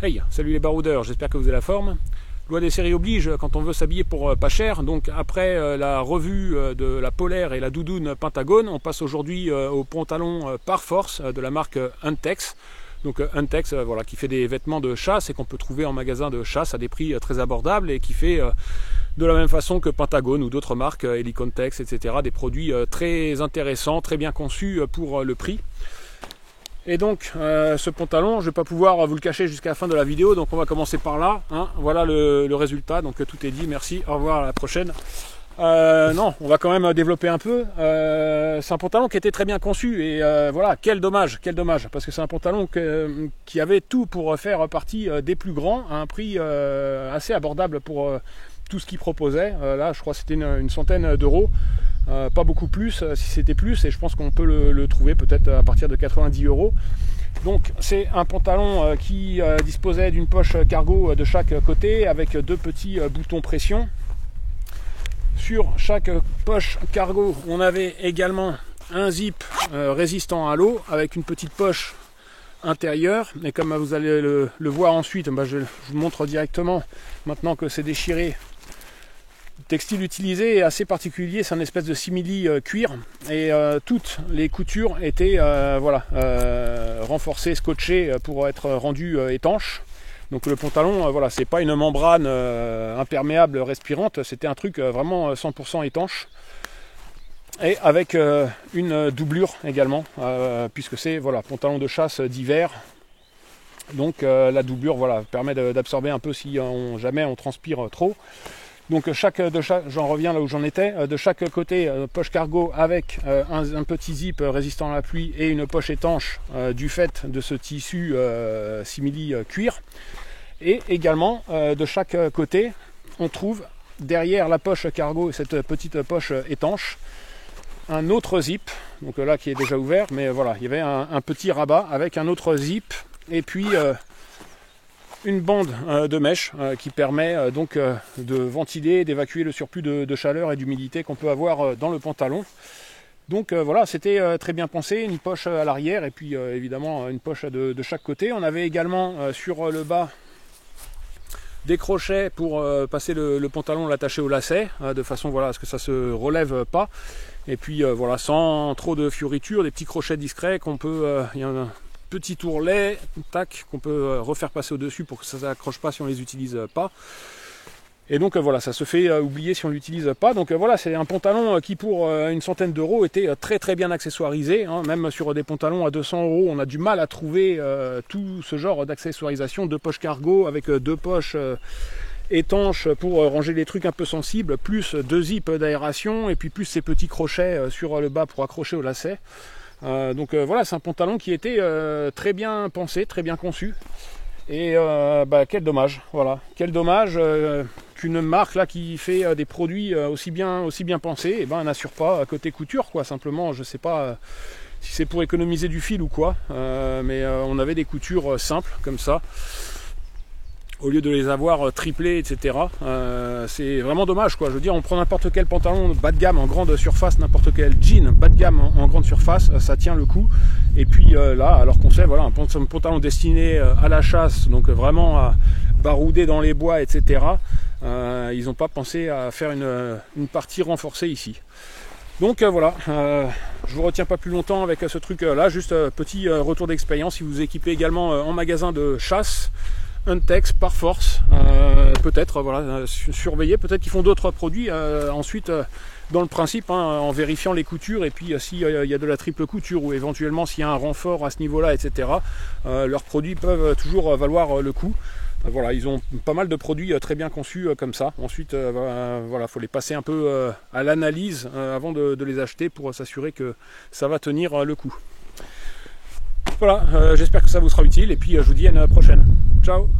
Hey, salut les baroudeurs, j'espère que vous avez la forme. Loi des séries oblige quand on veut s'habiller pour pas cher. Donc après la revue de la polaire et la doudoune Pentagone, on passe aujourd'hui au pantalon par force de la marque Untex. Donc Untex, voilà, qui fait des vêtements de chasse et qu'on peut trouver en magasin de chasse à des prix très abordables et qui fait de la même façon que Pentagone ou d'autres marques, Helicontex, etc. Des produits très intéressants, très bien conçus pour le prix. Et donc ce pantalon, je ne vais pas pouvoir vous le cacher jusqu'à la fin de la vidéo, donc on va commencer par là, hein. Voilà le résultat, donc tout est dit, merci, au revoir, à la prochaine. Non, on va quand même développer un peu. C'est un pantalon qui était très bien conçu et voilà, quel dommage, parce que c'est un pantalon qui avait tout pour faire partie des plus grands à un prix assez abordable pour tout ce qu'il proposait. Là, je crois que c'était une centaine d'euros. Pas beaucoup plus, si c'était plus, et je pense qu'on peut le trouver peut-être à partir de 90 euros. Donc c'est un pantalon qui disposait d'une poche cargo de chaque côté avec deux petits boutons pression. Sur chaque poche cargo, on avait également un zip résistant à l'eau avec une petite poche intérieure. Et comme vous allez le voir ensuite, je vous montre directement maintenant que c'est déchiré. Le textile utilisé est assez particulier, c'est un espèce de simili cuir et toutes les coutures étaient renforcées, scotchées pour être rendues étanches. Donc le pantalon, voilà, c'est pas une membrane imperméable respirante, c'était un truc vraiment 100% étanche. Et avec une doublure également, puisque c'est voilà, pantalon de chasse d'hiver. Donc la doublure voilà, permet d'absorber un peu si jamais on transpire trop. Donc j'en reviens là où j'en étais, de chaque côté poche cargo avec un petit zip résistant à la pluie et une poche étanche du fait de ce tissu simili cuir. Et également de chaque côté on trouve derrière la poche cargo, cette petite poche étanche, un autre zip, donc là qui est déjà ouvert, mais voilà, il y avait un petit rabat avec un autre zip et puis une bande de mèche qui permet donc de ventiler, d'évacuer le surplus de chaleur et d'humidité qu'on peut avoir dans le pantalon. Donc voilà, c'était très bien pensé, une poche à l'arrière et puis évidemment une poche de chaque côté. On avait également sur le bas des crochets pour passer le pantalon, l'attacher au lacet, de façon voilà, à ce que ça se relève pas. Et puis voilà, sans trop de fioritures, des petits crochets discrets qu'on peut... il y a un petit ourlet, tac, qu'on peut refaire passer au-dessus pour que ça ne s'accroche pas si on ne les utilise pas. Et donc voilà, ça se fait oublier si on ne l'utilise pas. Donc voilà, c'est un pantalon qui pour une centaine d'euros était très bien accessoirisé, hein. Même sur des pantalons à 200 euros, on a du mal à trouver tout ce genre d'accessoirisation, deux poches cargo avec deux poches étanches pour ranger les trucs un peu sensibles, plus deux zips d'aération et puis plus ces petits crochets sur le bas pour accrocher au lacet. Donc voilà, c'est un pantalon qui était très bien pensé, très bien conçu. Et quel dommage, voilà, quel dommage qu'une marque là qui fait des produits aussi bien pensés, n'assure pas côté couture, quoi. Simplement, je sais pas si c'est pour économiser du fil ou quoi, mais on avait des coutures simples comme ça, au lieu de les avoir triplées, etc. C'est vraiment dommage, quoi. Je veux dire, on prend n'importe quel pantalon bas de gamme en grande surface, n'importe quel jean bas de gamme en grande surface, ça tient le coup. Et puis là, alors qu'on sait, voilà, un pantalon destiné à la chasse, donc vraiment à barouder dans les bois, etc. Ils n'ont pas pensé à faire une partie renforcée ici. Donc voilà, je vous retiens pas plus longtemps avec ce truc là, juste petit retour d'expérience. Si vous équipez également en magasin de chasse, Untex par force, peut-être voilà, surveiller, peut-être qu'ils font d'autres produits ensuite dans le principe, hein, en vérifiant les coutures et puis s'il y a de la triple couture ou éventuellement s'il y a un renfort à ce niveau-là, etc. Leurs produits peuvent toujours valoir le coup. Voilà, ils ont pas mal de produits très bien conçus comme ça. Ensuite, voilà, faut les passer un peu à l'analyse avant de les acheter pour s'assurer que ça va tenir le coup. Voilà, j'espère que ça vous sera utile et puis je vous dis à une prochaine. Ciao!